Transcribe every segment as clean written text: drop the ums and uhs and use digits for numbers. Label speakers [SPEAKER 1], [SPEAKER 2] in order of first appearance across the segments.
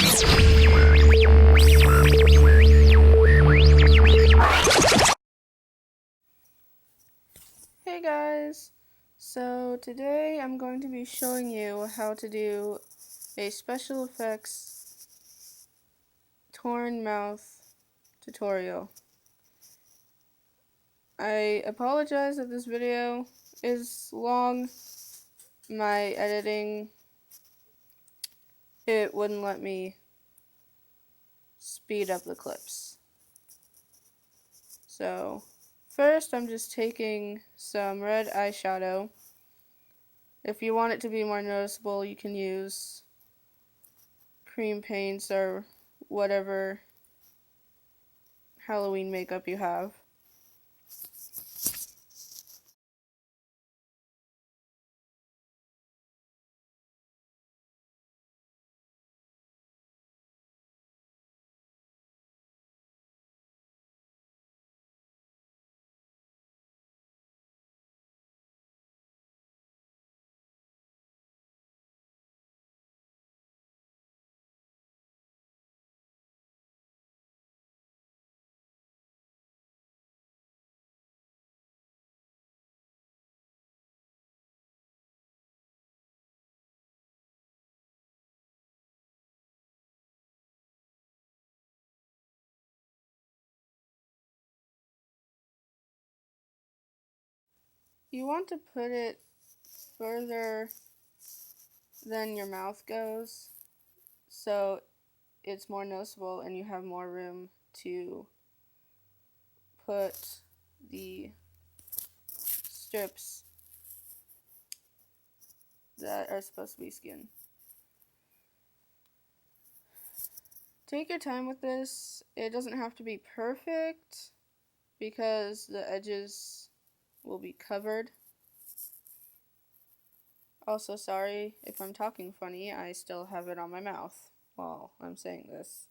[SPEAKER 1] Hey guys! So today I'm going to be showing you how to do a special effects torn mouth tutorial. I apologize that this video is long. My editing, it wouldn't let me speed up the clips. So first I'm just taking some red eyeshadow. If you want it to be more noticeable, you can use cream paints or whatever Halloween makeup you have. You want to put it further than your mouth goes so it's more noticeable and you have more room to put the strips that are supposed to be skin. Take your time with this. It doesn't have to be perfect because the edges will be covered. Also, sorry if I'm talking funny, I still have it on my mouth while I'm saying this.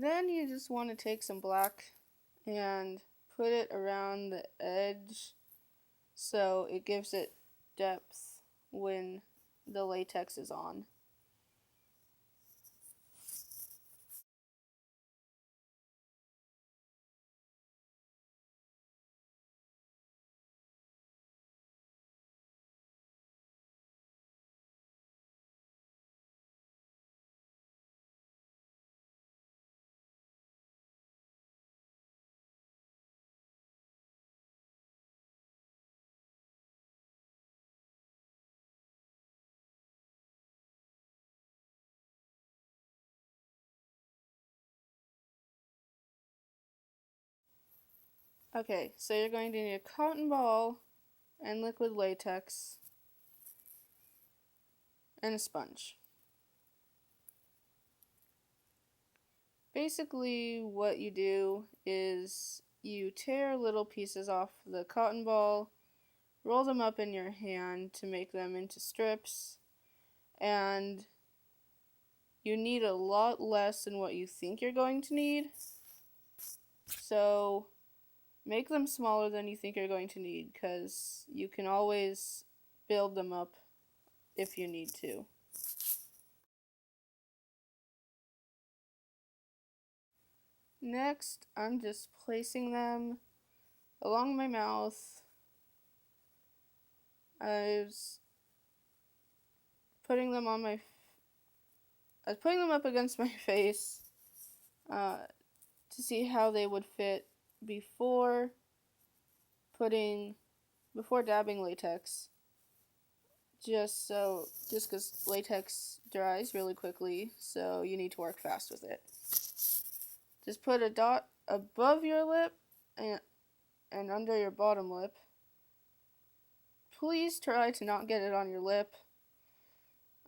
[SPEAKER 1] Then you just want to take some black and put it around the edge so it gives it depth when the latex is on. Okay, so you're going to need a cotton ball and liquid latex and a sponge. Basically, what you do is you tear little pieces off the cotton ball, roll them up in your hand to make them into strips, and you need a lot less than what you think you're going to need. So make them smaller than you think you're going to need because you can always build them up if you need to. Next, I'm just placing them along my mouth. I was putting them on my I was putting them up against my face to see how they would fit before before dabbing latex. Just because latex dries really quickly, so you need to work fast with it. Just put a dot above your lip and under your bottom lip. Please try to not get it on your lip.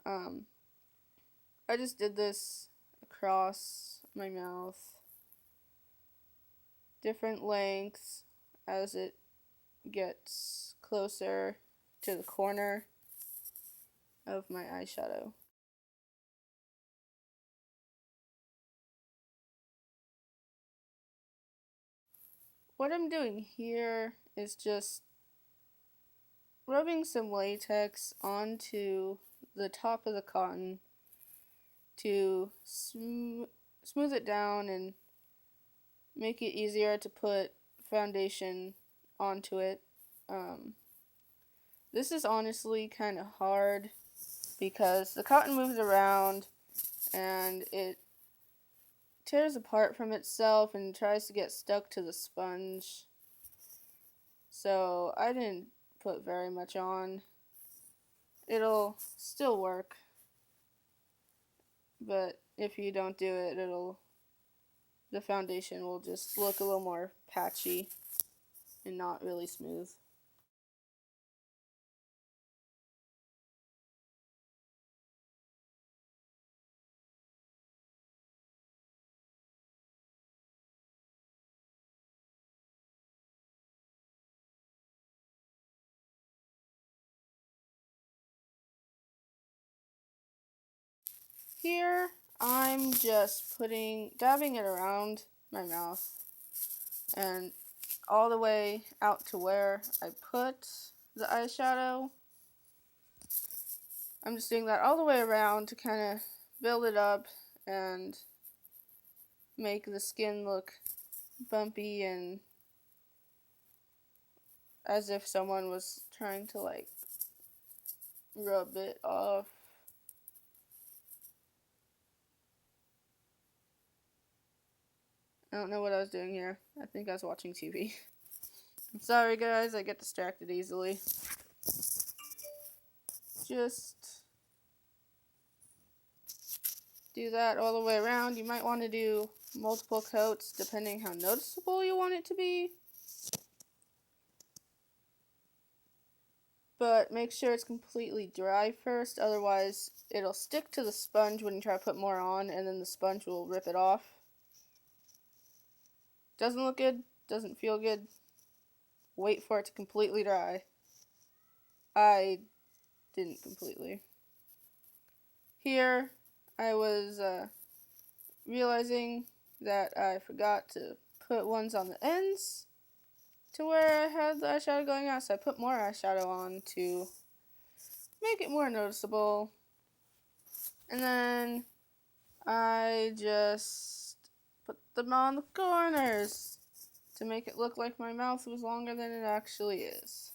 [SPEAKER 1] I just did this across my mouth different lengths as it gets closer to the corner of my eyeshadow. What I'm doing here is just rubbing some latex onto the top of the cotton to smooth it down and make it easier to put foundation onto it. This is honestly kind of hard because the cotton moves around and it tears apart from itself and tries to get stuck to the sponge. So I didn't put very much on. It'll still work, but if you don't do it, the foundation will just look a little more patchy and not really smooth. Here, I'm just dabbing it around my mouth and all the way out to where I put the eyeshadow. I'm just doing that all the way around to kind of build it up and make the skin look bumpy and as if someone was trying to like rub it off. I don't know what I was doing here. I think I was watching TV. I'm sorry guys, I get distracted easily. Just do that all the way around. You might want to do multiple coats depending how noticeable you want it to be. But make sure it's completely dry first, otherwise it'll stick to the sponge when you try to put more on and then the sponge will rip it off. Doesn't look good, doesn't feel good. Wait for it to completely dry. I didn't completely. Here, I was realizing that I forgot to put ones on the ends to where I had the eyeshadow going out, so I put more eyeshadow on to make it more noticeable. And then I just put them on the corners to make it look like my mouth was longer than it actually is.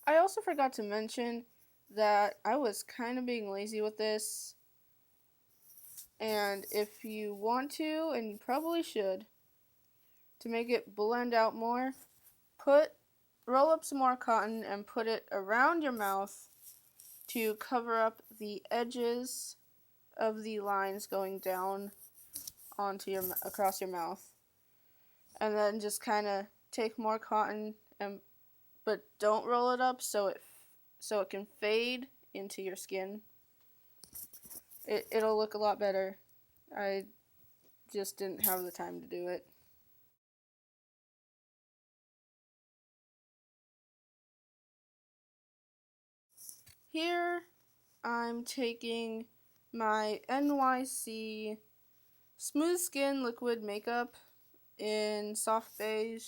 [SPEAKER 1] I also forgot to mention that I was kind of being lazy with this, and if you want to, and you probably should, to make it blend out more, roll up some more cotton and put it around your mouth to cover up the edges of the lines going down onto across your mouth. And then just kind of take more cotton but don't roll it up so it can fade into your skin. It'll look a lot better. I just didn't have the time to do it. Here I'm taking my NYC Smooth Skin Liquid Makeup in soft beige,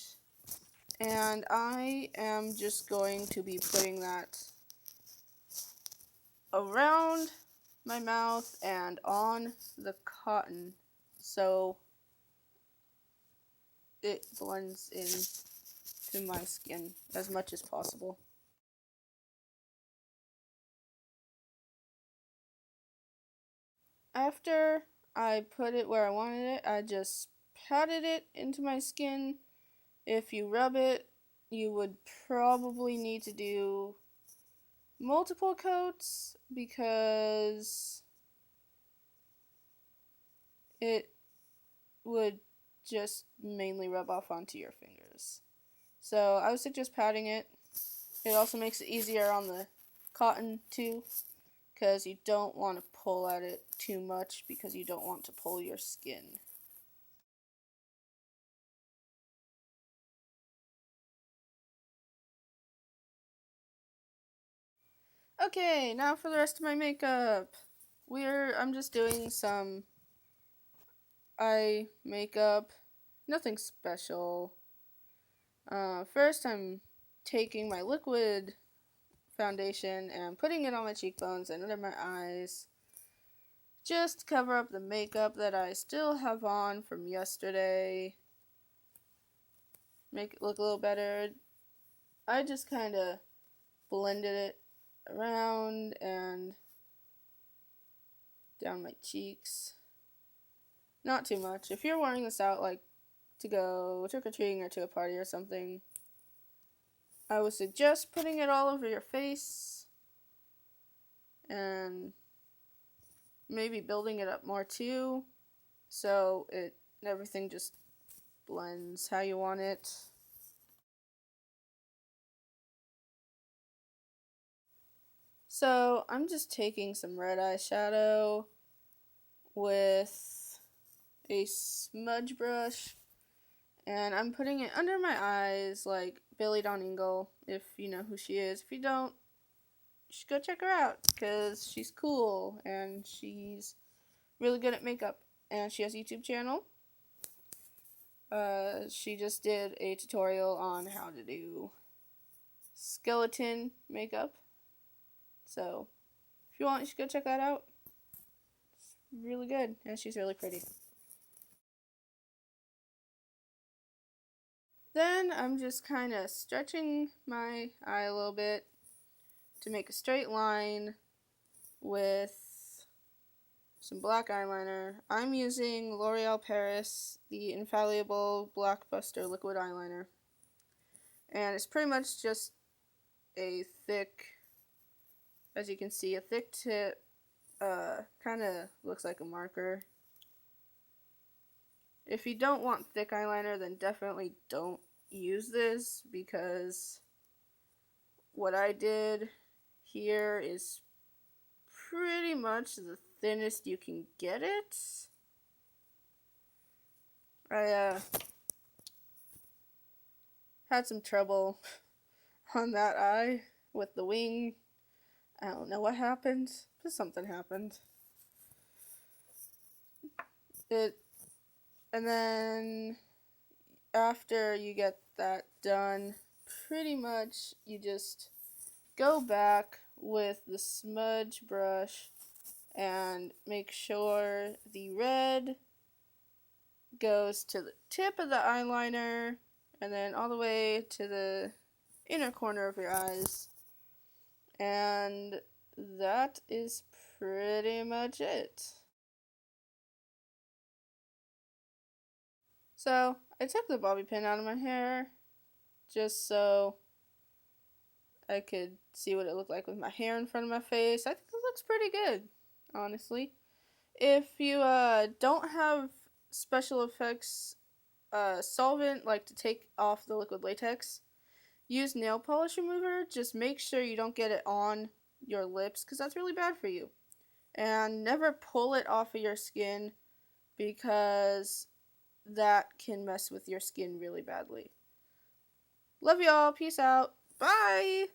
[SPEAKER 1] and I am just going to be putting that around my mouth and on the cotton so it blends in to my skin as much as possible. After I put it where I wanted it, I just patted it into my skin. If you rub it, you would probably need to do multiple coats because it would just mainly rub off onto your fingers. So I would suggest patting it. It also makes it easier on the cotton too, because you don't want to pull at it too much because you don't want to pull your skin. Okay, now for the rest of my makeup. I'm just doing some eye makeup, nothing special. First I'm taking my liquid foundation and putting it on my cheekbones and under my eyes. Just to cover up the makeup that I still have on from yesterday. Make it look a little better. I just kind of blended it around and down my cheeks. Not too much. If you're wearing this out like to go trick-or-treating or to a party or something, I would suggest putting it all over your face and maybe building it up more too, so everything just blends how you want it. So I'm just taking some red eyeshadow with a smudge brush and I'm putting it under my eyes like Billie Dawn Ingle, if you know who she is. If you don't, you should go check her out because she's cool and she's really good at makeup and she has a YouTube channel. She just did a tutorial on how to do skeleton makeup. So, if you want, you should go check that out. It's really good, and she's really pretty. Then I'm just kind of stretching my eye a little bit to make a straight line with some black eyeliner. I'm using L'Oreal Paris, the Infallible Blockbuster Liquid Eyeliner. And it's pretty much just a thick, as you can see, a thick tip, kind of looks like a marker. If you don't want thick eyeliner, then definitely don't use this, because what I did here is pretty much the thinnest you can get it. I had some trouble on that eye with the wing. I don't know what happened, but something happened. And then after you get that done, pretty much you just go back with the smudge brush and make sure the red goes to the tip of the eyeliner and then all the way to the inner corner of your eyes. And that is pretty much it. So I took the bobby pin out of my hair just so I could see what it looked like with my hair in front of my face. I think it looks pretty good, honestly. If you don't have special effects solvent, like to take off the liquid latex, use nail polish remover. Just make sure you don't get it on your lips, because that's really bad for you. And never pull it off of your skin, because that can mess with your skin really badly. Love y'all. Peace out. Bye.